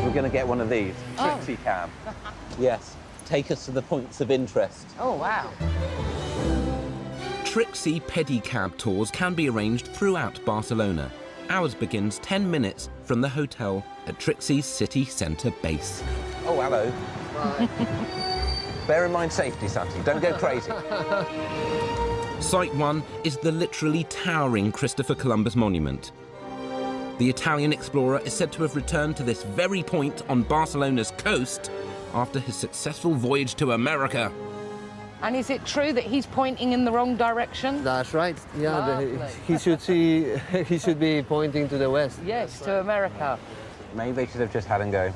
We're going to get one of these. Trixie cab. Yes. Take us to the points of interest. Oh, wow. Trixie pedicab tours can be arranged throughout Barcelona. Ours begins 10 minutes from the hotel at Trixie's city centre base. Oh, hello. Bye. Bear in mind safety, Santi. Don't go crazy. Site 1 is the literally towering Christopher Columbus monument. The Italian explorer is said to have returned to this very point on Barcelona's coast after his successful voyage to America. And is it true that he's pointing in the wrong direction? That's right. Yeah, Lovely. he should be pointing to the west. Yes, to America. Maybe they should have just had him go.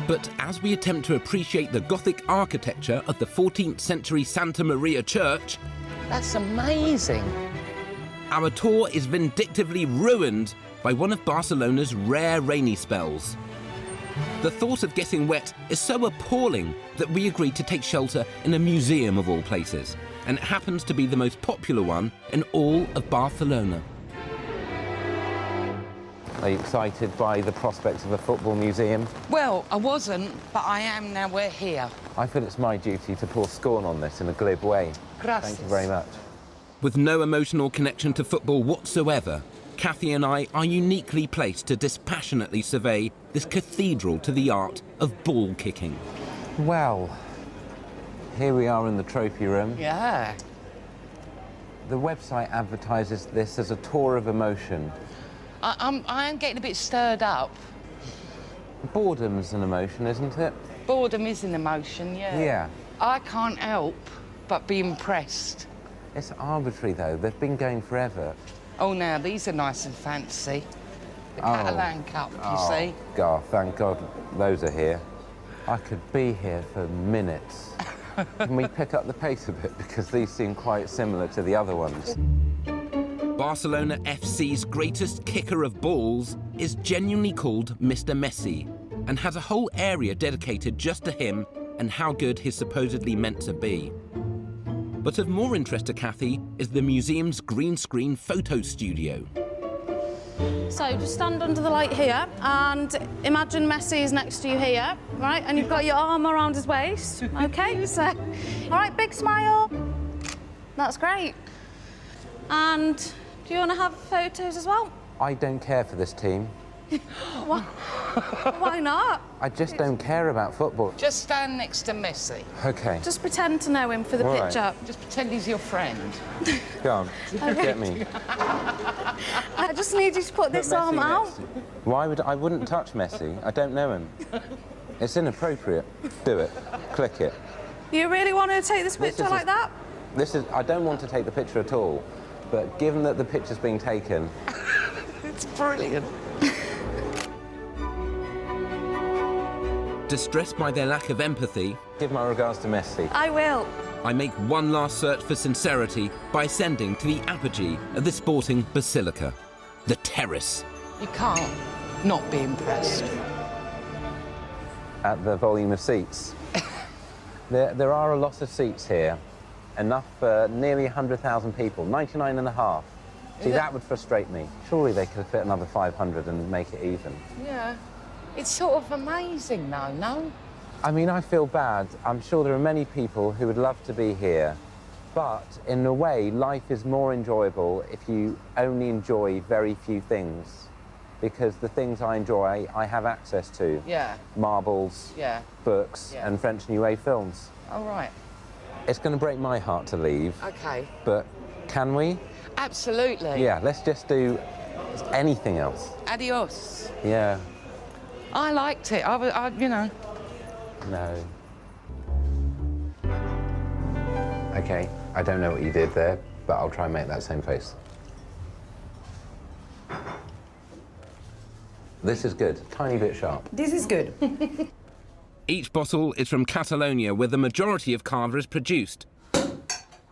But as we attempt to appreciate the Gothic architecture of the 14th century Santa Maria Church, That's amazing. our tour is vindictively ruined by one of Barcelona's rare rainy spells. The thought of getting wet is so appalling that we agreed to take shelter in a museum of all places, and it happens to be the most popular one in all of Barcelona. Are you excited by the prospects of a football museum? Well, I wasn't, but I am now we're here. I feel it's my duty to pour scorn on this in a glib way. Gracias. Thank you very much. With no emotional connection to football whatsoever, Kathy and I are uniquely placed to dispassionately survey this cathedral to the art of ball kicking. Well, here we are in the trophy room. Yeah. The website advertises this as a tour of emotion. I am getting a bit stirred up. Boredom's an emotion, isn't it? Boredom is an emotion, yeah. Yeah. I can't help but be impressed. It's arbitrary, though. They've been going forever. Oh, now, these are nice and fancy. The Catalan Cup, you see. God, thank God those are here. I could be here for minutes. Can we pick up the pace a bit? Because these seem quite similar to the other ones. Barcelona FC's greatest kicker of balls is genuinely called Mr. Messi and has a whole area dedicated just to him and how good he's supposedly meant to be. But of more interest to Kathy is the museum's green screen photo studio. So just stand under the light here and imagine Messi is next to you here, right? And you've got your arm around his waist, okay? So, all right, big smile. That's great. And do you want to have photos as well? I don't care for this team. Why not? I just don't care about football. Just stand next to Messi. OK. Just pretend to know him for the All right. picture. Just pretend he's your friend. Go on, get me. I just need you to put this Messi arm out. next to- Why would I wouldn't touch Messi? I don't know him. It's inappropriate. Do it. Click it. You really want to take this picture is like that? I don't want to take the picture at all, but given that the picture's being taken, It's brilliant. Distressed by their lack of empathy, give my regards to Messi. I will. I make one last search for sincerity by ascending to the apogee of the sporting basilica, the terrace. You can't not be impressed. At the volume of seats. There are a lot of seats here, enough for nearly 100,000 people, 99 and a half. See, that would frustrate me. Surely they could fit another 500 and make it even. Yeah. It's sort of amazing, though, no? I mean, I feel bad. I'm sure there are many people who would love to be here, but in a way, life is more enjoyable if you only enjoy very few things, because the things I enjoy, I have access to. Yeah. Marbles, Yeah. books, Yeah. and French New Wave films. All right. It's going to break my heart to leave, OK. but can we? Absolutely. Yeah, let's just do anything else. Adios. Yeah. I liked it. You know. No. OK, I don't know what you did there, but I'll try and make that same face. This is good. Tiny bit sharp. This is good. Each bottle is from Catalonia, where the majority of cava is produced.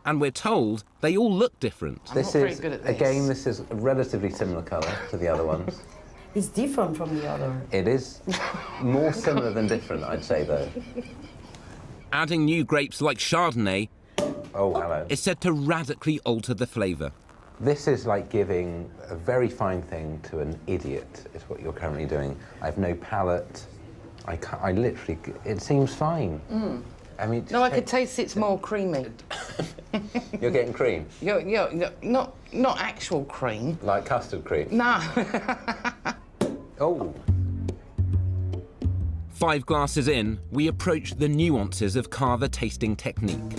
And we're told they all look different. I'm not very good at this. Again, this is a relatively similar colour to the other ones. It's different from the other. It is more similar than different, I'd say, though. Adding new grapes like Chardonnay Oh, hello. is said to radically alter the flavour. This is like giving a very fine thing to an idiot, is what you're currently doing. I have no palate. I literally, it seems fine. I mean, No, I could taste it's more creamy. You're getting cream? Not actual cream. Like custard cream? No. Oh. 5 glasses in, we approach the nuances of kava tasting technique.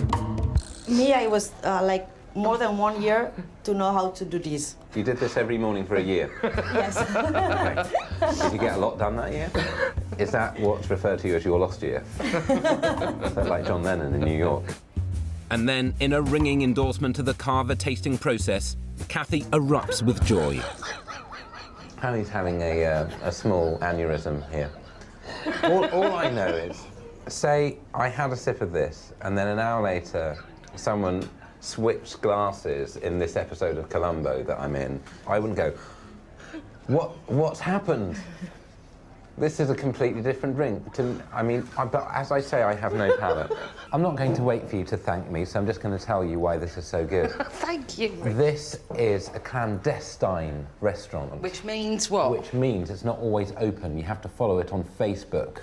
Me, I was like more than 1 year to know how to do this. You did this every morning for a year? Yes. Okay. Did you get a lot done that year? Is that what's referred to as your lost year? Is that like John Lennon in New York? And then, in a ringing endorsement of the kava tasting process, Kathy erupts with joy. Harry's having a small aneurysm here. All I know is, say I had a sip of this, and then an hour later, someone switched glasses in this episode of Columbo that I'm in, I wouldn't go, what's happened? This is a completely different drink. But as I say, I have no palate. I'm not going to wait for you to thank me, so I'm just going to tell you why this is so good. Thank you. This is a clandestine restaurant. Which means what? Which means it's not always open. You have to follow it on Facebook.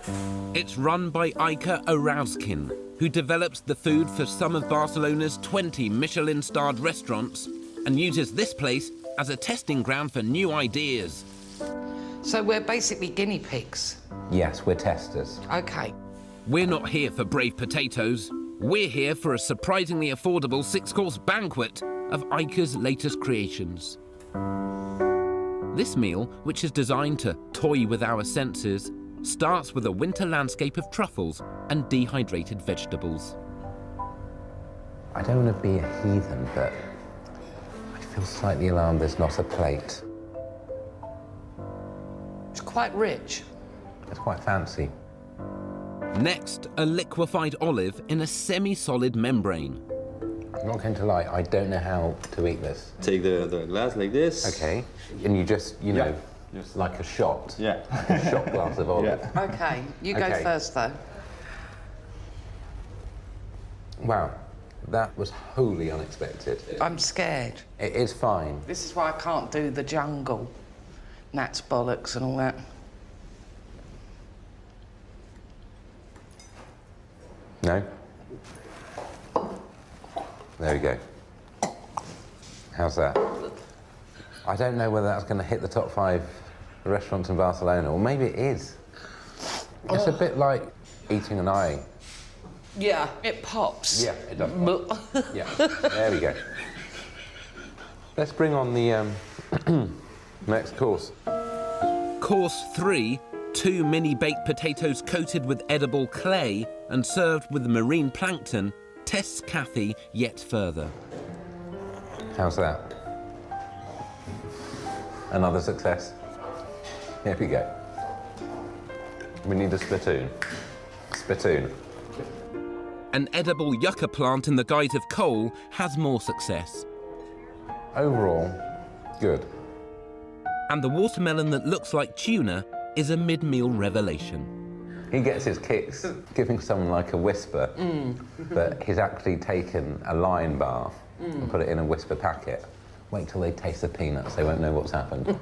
It's run by Iker Orauskin, who develops the food for some of Barcelona's 20 Michelin-starred restaurants and uses this place as a testing ground for new ideas. So we're basically guinea pigs. Yes, we're testers. OK. We're not here for brave potatoes. We're here for a surprisingly affordable 6-course banquet of Iker's latest creations. This meal, which is designed to toy with our senses, starts with a winter landscape of truffles and dehydrated vegetables. I don't want to be a heathen, but I feel slightly alarmed there's not a plate. It's quite rich. It's quite fancy. Next, a liquefied olive in a semi-solid membrane. I'm not going to lie, I don't know how to eat this. Take the glass like this. Okay. And you just, you know, just like a shot. Yeah. A shot glass of olive. Yeah. OK, you go Okay. first, though. Wow, that was wholly unexpected. I'm scared. It is fine. This is why I can't do the jungle. Gnats bollocks and all that. No? There we go. How's that? I don't know whether that's going to hit the top 5 restaurants in Barcelona, or maybe it is. It's a bit like eating an eye. Yeah, it pops. Yeah, it does pop. Yeah, there we go. Let's bring on the next course. Course 3, 2 mini baked potatoes coated with edible clay and served with marine plankton, tests Kathy yet further. How's that? Another success. Here we go. We need a spittoon. Spittoon. An edible yucca plant in the guise of coal has more success. Overall, good. And the watermelon that looks like tuna is a mid-meal revelation. He gets his kicks giving someone like a whisper, but he's actually taken a lion bar and put it in a whisper packet. Wait till they taste the peanuts, they won't know what's happened.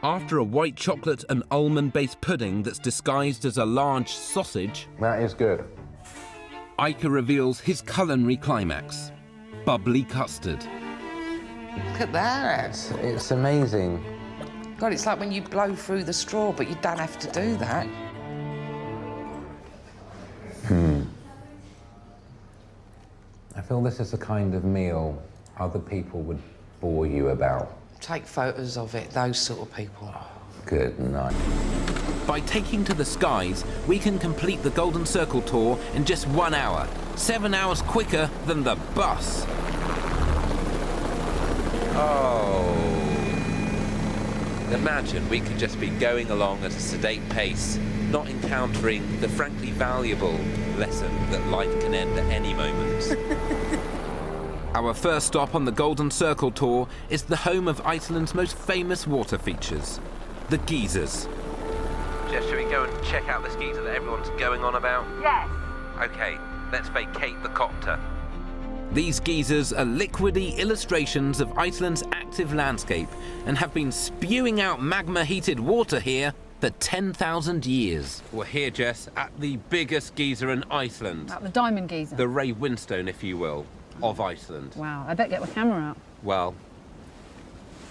After a white chocolate and almond-based pudding that's disguised as a large sausage, That is good. Iker reveals his culinary climax, bubbly custard. Look at that. It's amazing. God, it's like when you blow through the straw, but you don't have to do that. I feel this is the kind of meal other people would bore you about. Take photos of it, those sort of people. Good night. By taking to the skies, we can complete the Golden Circle tour in just 1 hour, 7 hours quicker than the bus. Oh. Imagine we could just be going along at a sedate pace, not encountering the frankly valuable lesson that life can end at any moment. Our first stop on the Golden Circle tour is the home of Iceland's most famous water features, the geysers. Jess, shall we go and check out this geyser that everyone's going on about? Yes. Okay, let's vacate the copter. These geysers are liquidy illustrations of Iceland's active landscape and have been spewing out magma-heated water here for 10,000 years. We're here, Jess, at the biggest geyser in Iceland. At the Diamond Geyser. The Ray Winstone, if you will, of Iceland. Wow, I better get my camera out. Well,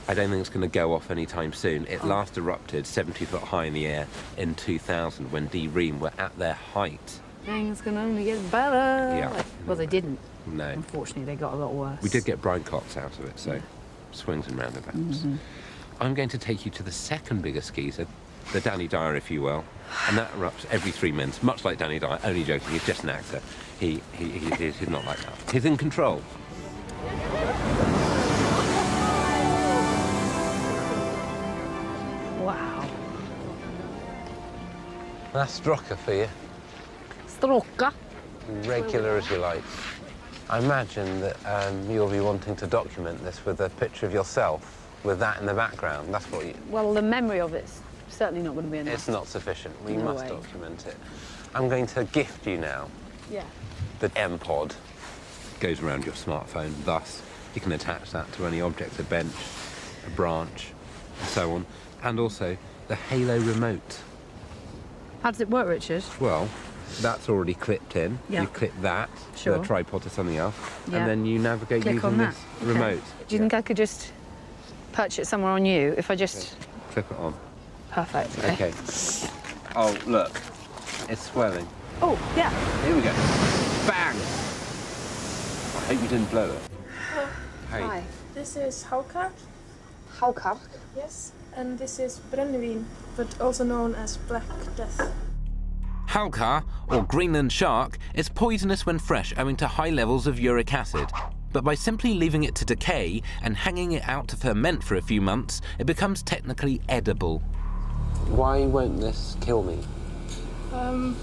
I don't think it's going to go off anytime soon. It last erupted 70 foot high in the air in 2000 when D Ream were at their height. Things can only get better. Yeah. Well, they didn't. No. Unfortunately, they got a lot worse. We did get brine cots out of it, so swings and roundabouts. I'm going to take you to the second biggest geyser, the Danny Dyer, if you will, and that erupts every 3 minutes, much like Danny Dyer. Only joking, he's just an actor. He's not like that. He's in control. Wow. That's Strocca for you. Strocca. Regular as you like. I imagine that you'll be wanting to document this with a picture of yourself, with that in the background. That's what you... Well, the memory of it's certainly not going to be enough. It's not sufficient. We No must way. document it. I'm going to gift you now Yeah. the M-Pod. Goes around your smartphone, thus you can attach that to any object, a bench, a branch, and so on. And also the Halo remote. How does it work, Richard? Well, that's already clipped in. Yeah. You clip that Sure. to a tripod to something else, Yeah. and then you navigate Click using on that. this Okay. remote. Do you think I could just perch it somewhere on you if I just... Clip it on. Perfect. Okay. Oh, look. It's swelling. Oh, yeah. Here we go. Bang! I hope you didn't blow it. Hey. Hi. This is Hákarl, Hákarl. yes, and this is Brennivín, but also known as Black Death. Halkar, or Greenland Shark, is poisonous when fresh owing to high levels of uric acid. But by simply leaving it to decay and hanging it out to ferment for a few months, it becomes technically edible. Why won't this kill me? I'm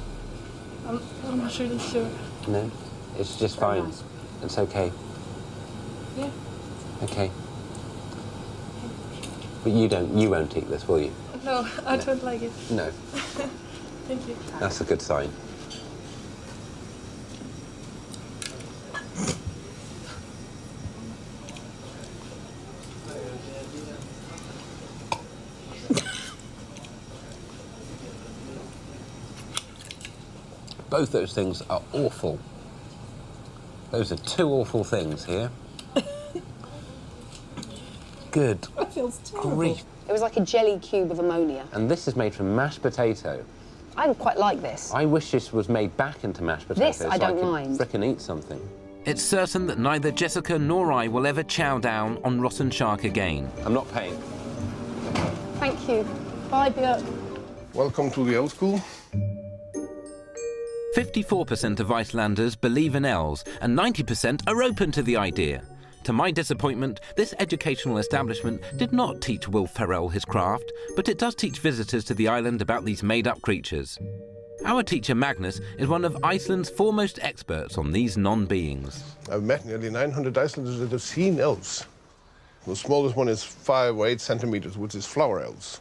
not really sure. No? It's just fine. nice. It's okay. Yeah. Okay. But you won't eat this, will you? No, I don't like it. No. Thank you. That's a good sign. Both those things are awful. Those are two awful things here. Good It feels terrible. grief. It was like a jelly cube of ammonia. And this is made from mashed potato. I quite like this. I wish this was made back into mashed potatoes. This I don't mind. So I could frickin' eat something. It's certain that neither Jessica nor I will ever chow down on rotten shark again. I'm not paying. Thank you. Bye, Björk. Welcome to the old school. 54% of Icelanders believe in elves, and 90% are open to the idea. To my disappointment, this educational establishment did not teach Will Ferrell his craft, but it does teach visitors to the island about these made-up creatures. Our teacher Magnus is one of Iceland's foremost experts on these non-beings. I've met nearly 900 Icelanders that have seen elves. The smallest one is 5 or 8 centimeters, which is flower elves.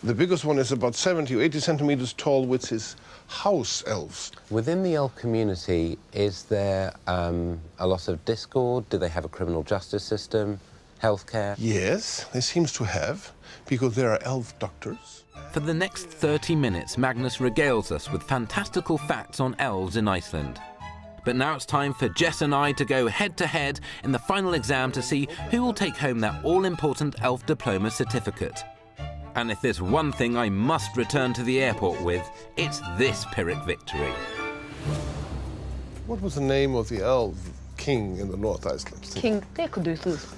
The biggest one is about 70 or 80 centimeters tall, which is house elves. Within the elf community, is there a lot of discord? Do they have a criminal justice system, healthcare? Yes, they seem to have, because there are elf doctors. For the next 30 minutes, Magnus regales us with fantastical facts on elves in Iceland. But now it's time for Jess and I to go head-to-head in the final exam to see who will take home that all-important elf diploma certificate. And if there's one thing I must return to the airport with, it's this Pyrrhic victory. What was the name of the elf king in the North Iceland? King Theodotus.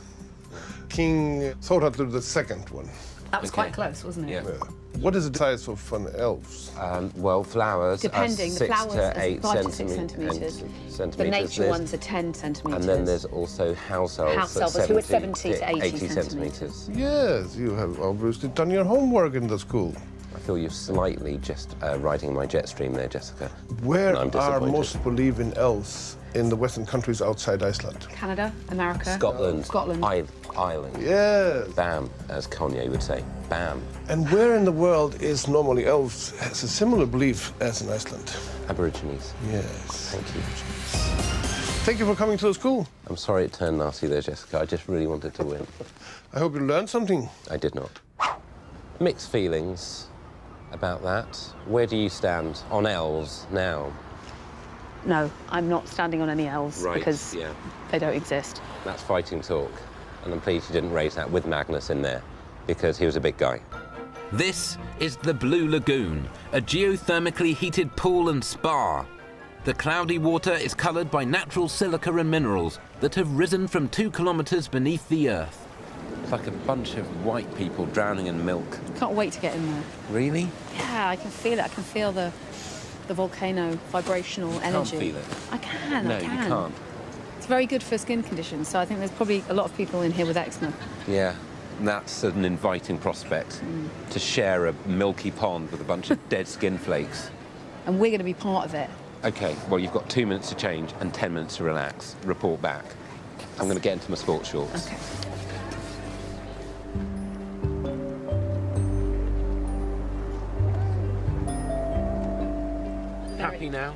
King Þórhallur II one. That was quite close, wasn't it? Yeah. What is the size of an elf? Well, flowers Depending, are the 6 flowers to are 8 5 to 6 centimetres. centimetres. The nature ones are 10 centimetres. And then there's also house elves, House at elves, who are 70 to 80 centimetres. Yes, you have obviously done your homework in the school. I feel you're slightly just riding my jet stream there, Jessica. Where And I'm are disappointed. most believe in elves in the Western countries outside Iceland? Canada, America. Scotland. Scotland. Ireland. Yes. Bam, as Kanye would say. Bam. And where in the world is normally elves has a similar belief as in Iceland? Aborigines. Yes. Thank you. Thank you for coming to the school. I'm sorry it turned nasty there, Jessica. I just really wanted to win. I hope you learned something. I did not. Mixed feelings about that. Where do you stand on elves now? No, I'm not standing on any elves because they don't exist. That's fighting talk. And I'm pleased you didn't raise that with Magnus in there, because he was a big guy. This is the Blue Lagoon, a geothermically heated pool and spa. The cloudy water is coloured by natural silica and minerals that have risen from 2 kilometres beneath the earth. It's like a bunch of white people drowning in milk. Can't wait to get in there. Really? Yeah, I can feel it. I can feel the volcano vibrational energy. Can't feel it. I can. No, I can. you can't. It's very good for skin conditions, so I think there's probably a lot of people in here with eczema. Yeah, that's an inviting prospect, to share a milky pond with a bunch of dead skin flakes. And we're going to be part of it. OK, well, you've got 2 minutes to change and 10 minutes to relax. Report back. I'm going to get into my sports shorts. OK. Happy now?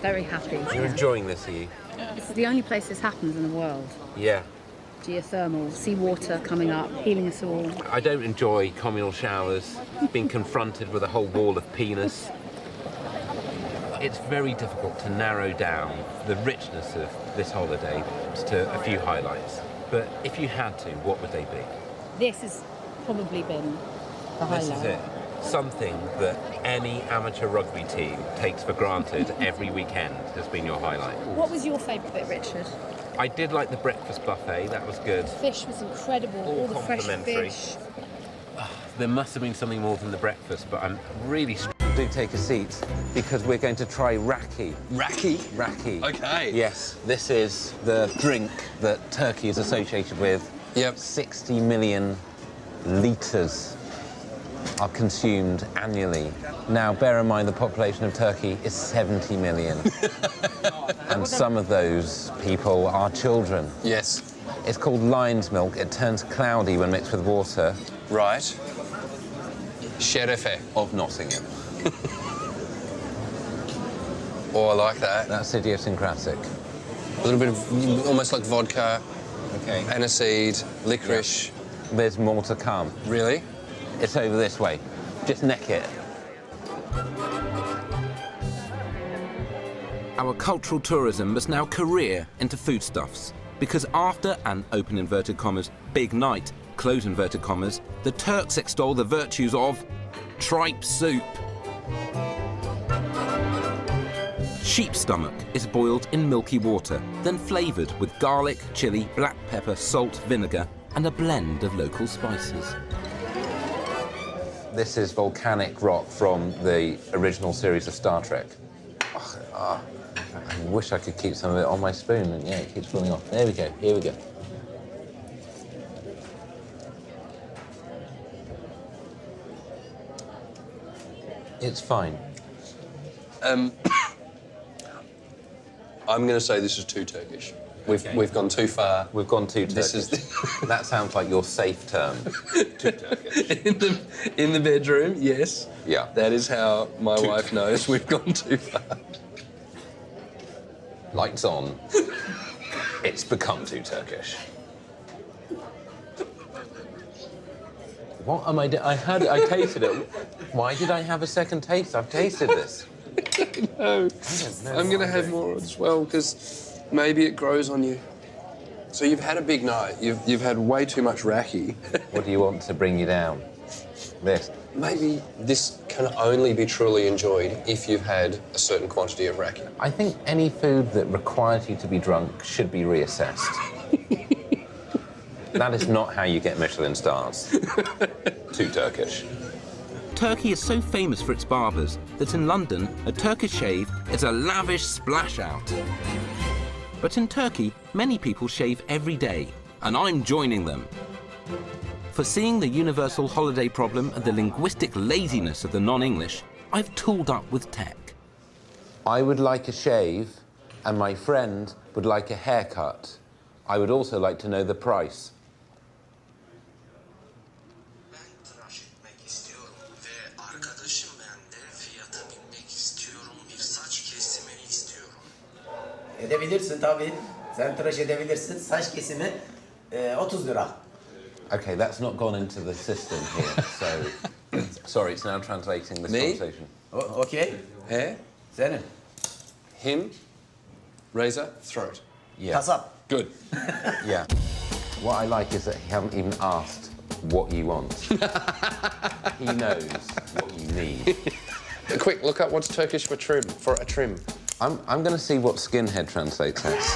Very happy. You're enjoying this, are you? This is the only place this happens in the world. Yeah. Geothermal, seawater coming up, healing us all. I don't enjoy communal showers, being confronted with a whole wall of penis. It's very difficult to narrow down the richness of this holiday to a few highlights. But if you had to, what would they be? This has probably been the highlight. This is it. Something that any amateur rugby team takes for granted every weekend has been your highlight. What was your favourite bit, Richard? I did like the breakfast buffet, that was good. Fish was incredible, all the fresh complimentary. fish. There must have been something more than the breakfast, but I'm really... Do take a seat, because we're going to try raki. Raki? Raki. Okay. Yes, this is the drink that Turkey is associated with. Yep. 60 million litres are consumed annually. Now, bear in mind the population of Turkey is 70 million. And some of those people are children. Yes. It's called lion's milk. It turns cloudy when mixed with water. Right. Sherife. Of Nottingham. Oh, I like that. That's idiosyncratic. A little bit of, almost like vodka. Okay. Aniseed, licorice. Yep. There's more to come. Really? It's over this way. Just neck it. Our cultural tourism must now career into foodstuffs, because after an, open inverted commas, big night, close inverted commas, the Turks extol the virtues of tripe soup. Sheep stomach is boiled in milky water, then flavoured with garlic, chilli, black pepper, salt, vinegar, and a blend of local spices. This is volcanic rock from the original series of Star Trek. I wish I could keep some of it on my spoon, and yeah, it keeps falling off. There we go, here we go. It's fine. I'm going to say this is too Turkish. We've gone too far. We've gone too Turkish. This is That sounds like your safe term. Too Turkish. in the bedroom, yes. Yeah. That is how my wife knows we've gone too far. Lights on. It's become too Turkish. What am I doing? I tasted it. Why did I have a second taste? I've tasted this. No. I'm going to have more as well, because maybe it grows on you. So you've had a big night. You've had way too much raki. What do you want to bring you down? This. Maybe this can only be truly enjoyed if you've had a certain quantity of raki. I think any food that requires you to be drunk should be reassessed. That is not how you get Michelin stars. Too Turkish. Turkey is so famous for its barbers that in London, a Turkish shave is a lavish splash out. But in Turkey, many people shave every day, and I'm joining them. Foreseeing the universal holiday problem and the linguistic laziness of the non-English, I've tooled up with tech. I would like a shave, and my friend would like a haircut. I would also like to know the price. Edebilirsin tabii. Sen tıraş edebilirsin. Saç kesimi 30 lira. Okay, that's not gone into the system here, so... Sorry, it's now translating this conversation. Okay. Hair. Senin. Him. Razor. Throat. Yeah. Kasap. Good. Yeah. What I like is that he haven't even asked what you want. He knows what you need. Quick, look up what's Turkish for trim. I'm going to see what skinhead translates as.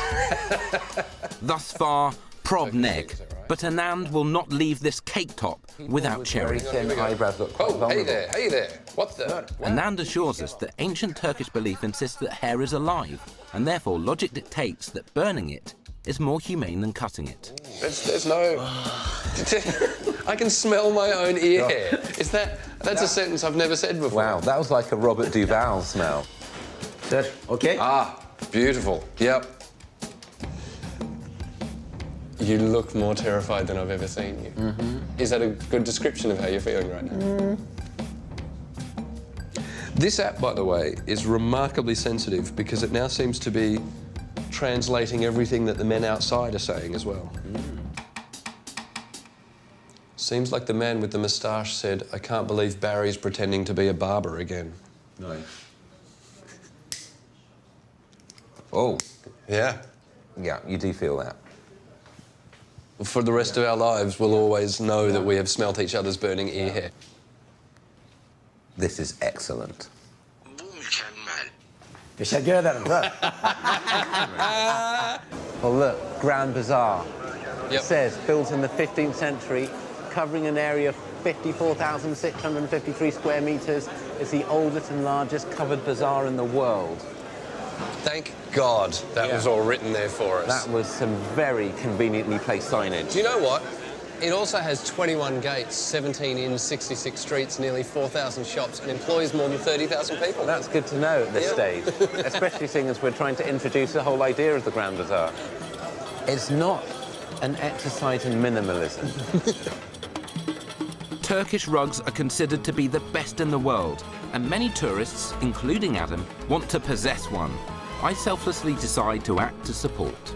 Thus far, prob neg, but Anand will not leave this cake top without cherry. Very thin eyebrows look quite Oh, hey there. What the? Anand assures us that ancient Turkish belief insists that hair is alive, and therefore logic dictates that burning it is more humane than cutting it. There's no... I can smell my own ear hair. That's a sentence I've never said before. Wow, that was like a Robert Duvall smell. Sir, okay? Ah, beautiful. Yep. You look more terrified than I've ever seen you. Is that a good description of how you're feeling right now? This app, by the way, is remarkably sensitive because it now seems to be translating everything that the men outside are saying as well. Seems like the man with the moustache said, "I can't believe Barry's pretending to be a barber again." No. Oh. Yeah. Yeah, you do feel that. For the rest of our lives, we'll always know that we have smelt each other's burning ear hair. This is excellent. Teşekkür ederim. Well, look, Grand Bazaar. Yep. It says, built in the 15th century, covering an area of 54,653 square metres. It's the oldest and largest covered bazaar in the world. Thank God that was all written there for us. That was some very conveniently placed signage. Do you know what? It also has 21 gates, 17 inns, 66 streets, nearly 4,000 shops, and employs more than 30,000 people. That's good to know at this stage, especially seeing as we're trying to introduce the whole idea of the Grand Bazaar. It's not an exercise in minimalism. Turkish rugs are considered to be the best in the world, and many tourists, including Adam, want to possess one. I selflessly decide to act to support.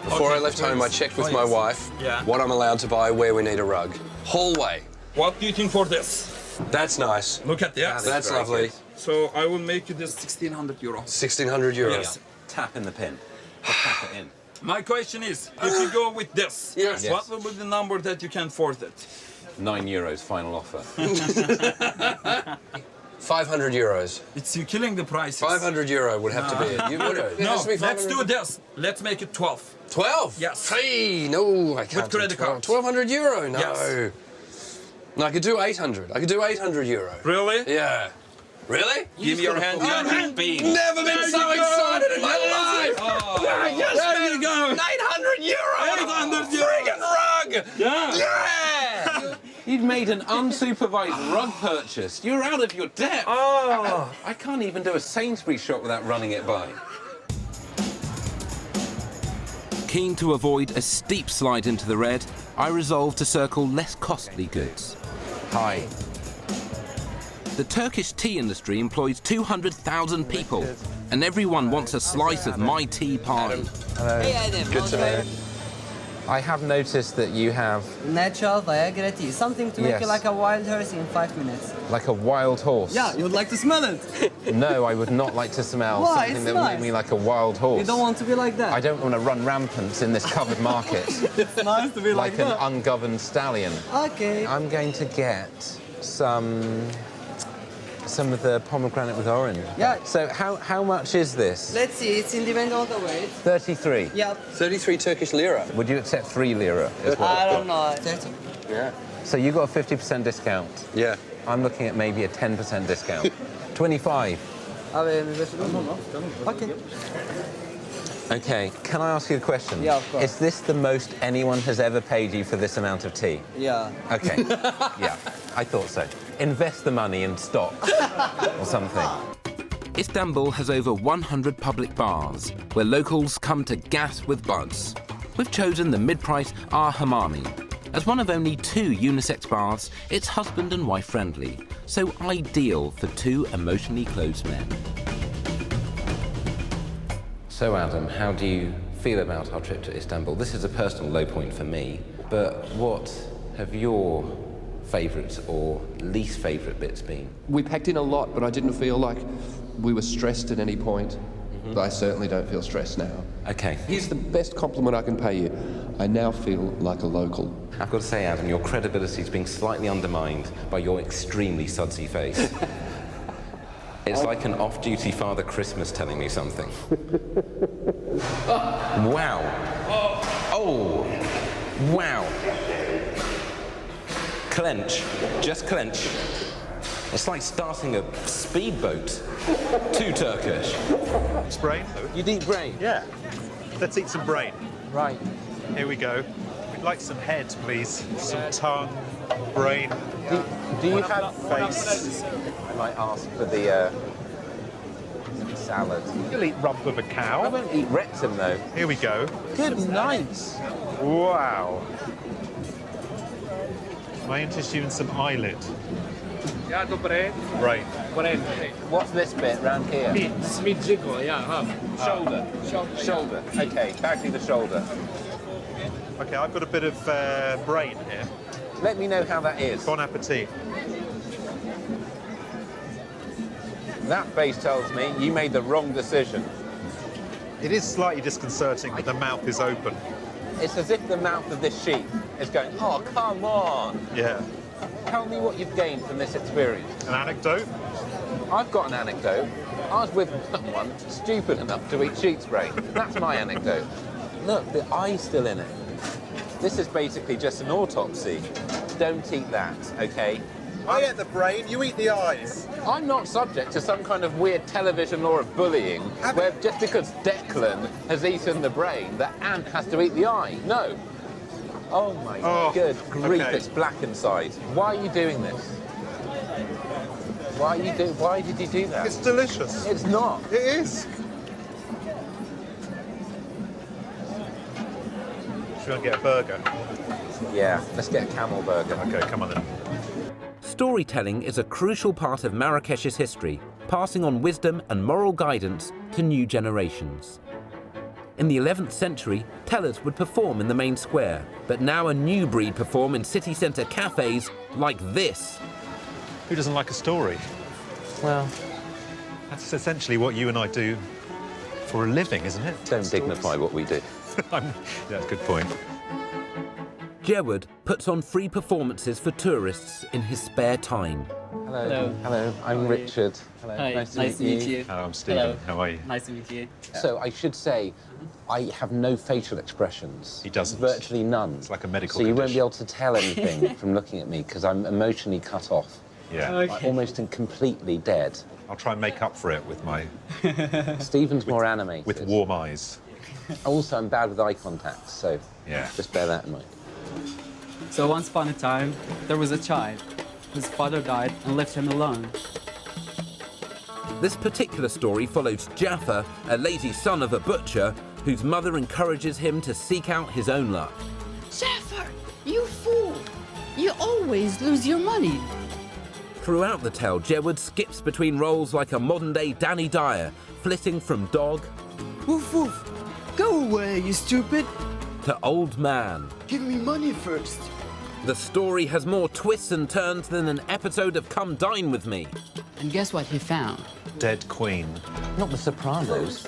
Before I left home, I checked with my wife what I'm allowed to buy, where we need a rug. Hallway. What do you think for this? That's nice. Look at that. That's lovely. So I will make you this 1,600 euro. 1,600 euros. Yes. Tap in the pin. Tap it in. My question is, if you go with this, what will be the number that you can afford it? €9 final offer. 500 euros. It's you killing the prices. 500 euro would have to be it. You would it No, has to be let's 500. do this. Let's make it 12. 12? Yes. Hey, no, I can't. With credit do 12. cards. 1,200 euro? No. Yes. No, I could do 800. I could do 800 euro. Really? Yeah. Really? Give me your hand. I've never been so excited in my life. Oh, Yes, there you go. 800 euro. 800 euro. Friggin' rug. Yeah. Yeah. You'd made an unsupervised rug purchase. You're out of your depth. Oh. I can't even do a Sainsbury's shop without running it by. Keen to avoid a steep slide into the red, I resolve to circle less costly goods. Hi. The Turkish tea industry employs 200,000 people, and everyone wants a slice of my tea pie. Hello. Hey Adam. Good to know. I have noticed that you have... Natural Viagra tea. Something to make you like a wild horse in 5 minutes. Like a wild horse? Yeah, you would like to smell it. No, I would not like to smell Why? something It's that would nice. make me like a wild horse. You don't want to be like that. I don't want to run rampant in this covered market. It's nice to be like an that. ungoverned stallion. Okay. I'm going to get some of the pomegranate with orange. Yeah. So how much is this? Let's see, it's in depend on the weight. 33. Yep. 33 Turkish lira. Would you accept 3 lira? Is what I I've don't got? know. 30. Yeah. So you got a 50% discount. Yeah. I'm looking at maybe a 10% discount. 25. Okay. Okay, can I ask you a question? Yeah, of course. Is this the most anyone has ever paid you for this amount of tea? Yeah. Okay, yeah, I thought so. Invest the money in stocks or something. Istanbul has over 100 public bars, where locals come to gas with buds. We've chosen the mid-price Ar Hamami. As one of only 2 unisex bars, it's husband and wife friendly, so ideal for 2 emotionally close men. So, Adam, how do you feel about our trip to Istanbul? This is a personal low point for me, but what have your favourite or least favourite bits been? We packed in a lot, but I didn't feel like we were stressed at any point. But I certainly don't feel stressed now. Okay. Here's the best compliment I can pay you. I now feel like a local. I've got to say, Adam, your credibility is being slightly undermined by your extremely sudsy face. It's like an off-duty Father Christmas telling me something. Wow. Oh. Wow. Clench. Just clench. It's like starting a speedboat. Too Turkish. It's brain. You'd eat brain? Yeah. Let's eat some brain. Right. Here we go. We'd like some head, please. Some tongue, brain. Do you have face? I might ask for the salad. You'll eat rump of a cow. I won't eat rectum, though. Here we go. Good night. Wow. Am I interested in some eyelid? Yeah, the brain. Brain. Brain. What's this bit round here? Meat jiggle, yeah. Shoulder. Shoulder. Okay, back to the shoulder. Okay, I've got a bit of brain here. Let me know how that is. Bon appetit. That face tells me you made the wrong decision. It is slightly disconcerting that the mouth is open. It's as if the mouth of this sheep is going, oh, come on. Yeah. Tell me what you've gained from this experience. An anecdote? I've got an anecdote. I was with someone stupid enough to eat sheep's brain. That's my anecdote. Look, the eye's still in it. This is basically just an autopsy. Don't eat that, okay? I ate the brain, you eat the eyes. I'm not subject to some kind of weird television law of bullying where just because Declan has eaten the brain, the ant has to eat the eye. No. Oh my good grief, okay. It's black inside. Why are you doing this? Why did you do that? It's delicious. It's not. It is. Should we go and get a burger? Yeah, let's get a camel burger. Okay, come on then. Storytelling is a crucial part of Marrakesh's history, passing on wisdom and moral guidance to new generations. In the 11th century, tellers would perform in the main square, but now a new breed perform in city centre cafes like this. Who doesn't like a story? Well, that's essentially what you and I do for a living, isn't it? Don't dignify what we do. That's a good point. Jawad puts on free performances for tourists in his spare time. Hello. Hello, I'm Richard. Hello. Hi. Nice to meet you. Hello, I'm Stephen. Hello. How are you? Nice to meet you. So I should say, I have no facial expressions. He doesn't. Virtually none. It's like a medical So you won't condition. be able to tell anything from looking at me because I'm emotionally cut off. Yeah. I'm almost and completely dead. I'll try and make up for it with my... Stephen's more animated. With warm eyes. Also, I'm bad with eye contact, so yeah. Just bear that in mind. So once upon a time, there was a child. His father died and left him alone. This particular story follows Jaffa, a lazy son of a butcher, whose mother encourages him to seek out his own luck. Jaffer, you fool! You always lose your money. Throughout the tale, Jawad skips between roles like a modern-day Danny Dyer, flitting from dog... Woof woof! Go away, you stupid! ...to old man. Give me money first. The story has more twists and turns than an episode of Come Dine With Me. And guess what he found? Dead queen. Not The Sopranos.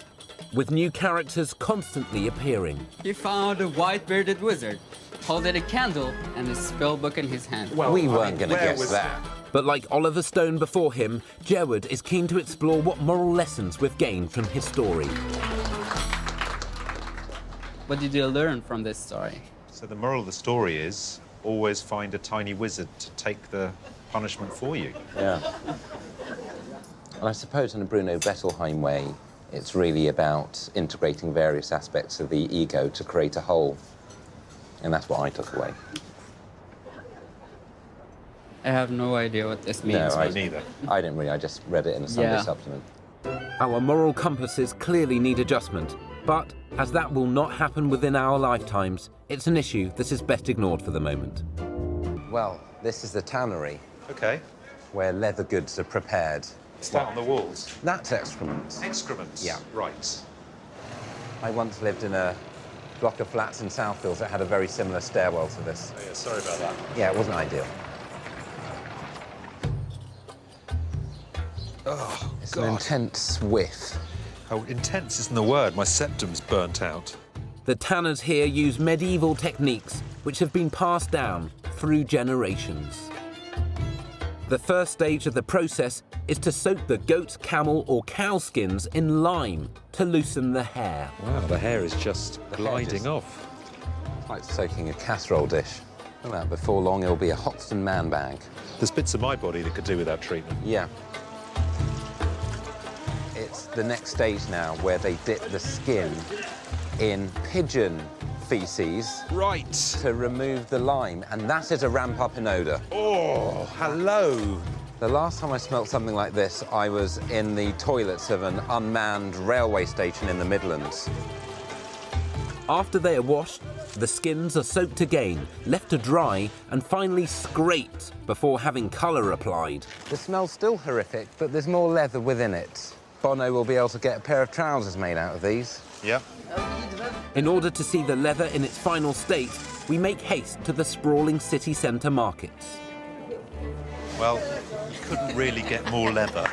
With new characters constantly appearing. He found a white-bearded wizard, holding a candle and a spell book in his hand. Well, we weren't going to guess that. But like Oliver Stone before him, Jawad is keen to explore what moral lessons we've gained from his story. What did you learn from this story? So the moral of the story is always find a tiny wizard to take the punishment for you. Yeah. And I suppose in a Bruno Bettelheim way, it's really about integrating various aspects of the ego to create a whole. And that's what I took away. I have no idea what this means. No, neither. I didn't really. I just read it in a Sunday supplement. Our moral compasses clearly need adjustment, but as that will not happen within our lifetimes, it's an issue that is best ignored for the moment. Well, this is the Tannery. Okay. Where leather goods are prepared. Is that on the walls? That's excrement. Excrement? Yeah. Right. I once lived in a block of flats in Southfields that had a very similar stairwell to this. Oh, yeah, sorry about that. Yeah, it wasn't ideal. Oh, it's God. an intense whiff. Oh, intense isn't the word. My septum's burnt out. The tanners here use medieval techniques which have been passed down through generations. The first stage of the process is to soak the goat, camel or cow skins in lime to loosen the hair. Wow, the hair is just gliding off. It's like soaking a casserole dish. Look at that, before long it'll be a Hoxton man bag. There's bits of my body that could do with that treatment. Yeah. It's the next stage now where they dip the skin in pigeon feces. Right. To remove the lime, and that is a ramp up in odour. Oh, hello. The last time I smelt something like this, I was in the toilets of an unmanned railway station in the Midlands. After they are washed, the skins are soaked again, left to dry, and finally scraped before having colour applied. The smell's still horrific, but there's more leather within it. Bono will be able to get a pair of trousers made out of these. Yep. In order to see the leather in its final state, we make haste to the sprawling city centre markets. Well, you couldn't really get more leather.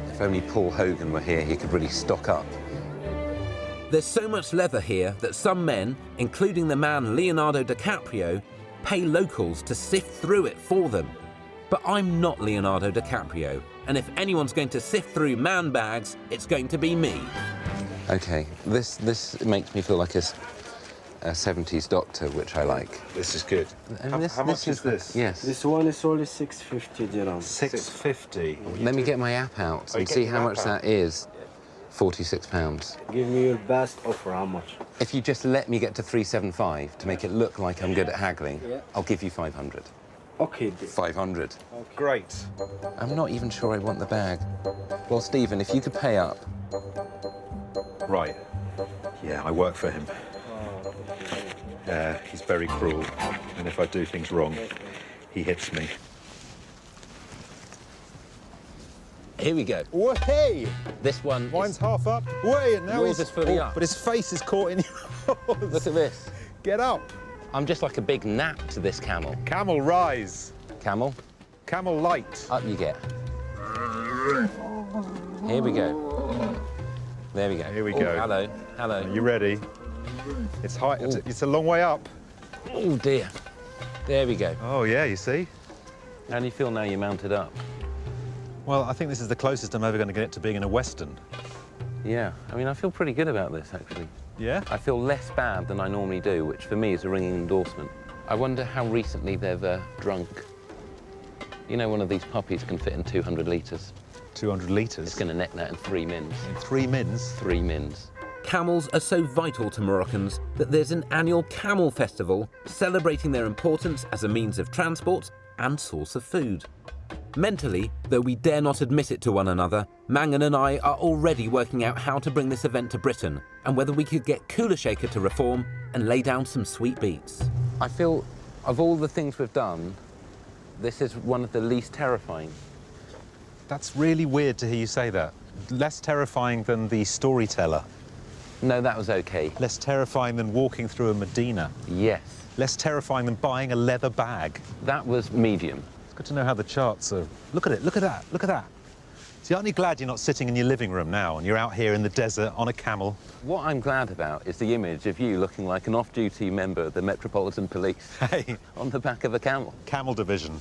If only Paul Hogan were here, he could really stock up. There's so much leather here that some men, including the man Leonardo DiCaprio, pay locals to sift through it for them. But I'm not Leonardo DiCaprio, and if anyone's going to sift through man bags, it's going to be me. OK, this makes me feel like a 70s doctor, which I like. This is good. How much is this? Yes. This one is only 650 dirhams. 650? Let me get my app out and see how much that is. £46. Give me your best offer, how much? If you just let me get to 375 to make it look like I'm good at haggling, I'll give you 500. OK. 500. Okay. Great. I'm not even sure I want the bag. Well, Stephen, if you could pay up. Right. Yeah, I work for him. He's very cruel, and if I do things wrong, he hits me. Here we go. Oh, hey! This one. Mine's half up. Wait, now yours is fully up. But his face is caught in yours. Look at this. Get up. I'm just like a big nap to this camel. Camel rise. Camel. Camel light. Up you get. Here we go. There we go. Here we go. Hello. Hello. Are you ready? It's high. It's a long way up. Oh, dear. There we go. Oh, yeah, you see? How do you feel now you're mounted up? Well, I think this is the closest I'm ever going to get to being in a Western. Yeah. I mean, I feel pretty good about this, actually. Yeah? I feel less bad than I normally do, which for me is a ringing endorsement. I wonder how recently they've drunk. You know, one of these puppies can fit in 200 litres. 200 litres? It's going to neck that in 3 mins. In 3 mins? 3 mins. Camels are so vital to Moroccans that there's an annual camel festival celebrating their importance as a means of transport and source of food. Mentally, though we dare not admit it to one another, Mangan and I are already working out how to bring this event to Britain and whether we could get Kula Shaker to reform and lay down some sweet beats. I feel, of all the things we've done, this is one of the least terrifying. That's really weird to hear you say that. Less terrifying than the storyteller. No, that was OK. Less terrifying than walking through a Medina. Yes. Less terrifying than buying a leather bag. That was medium. It's good to know how the charts are. Look at it, look at that, look at that. See, aren't you glad you're not sitting in your living room now and you're out here in the desert on a camel? What I'm glad about is the image of you looking like an off-duty member of the Metropolitan Police. Hey. On the back of a camel. Camel division.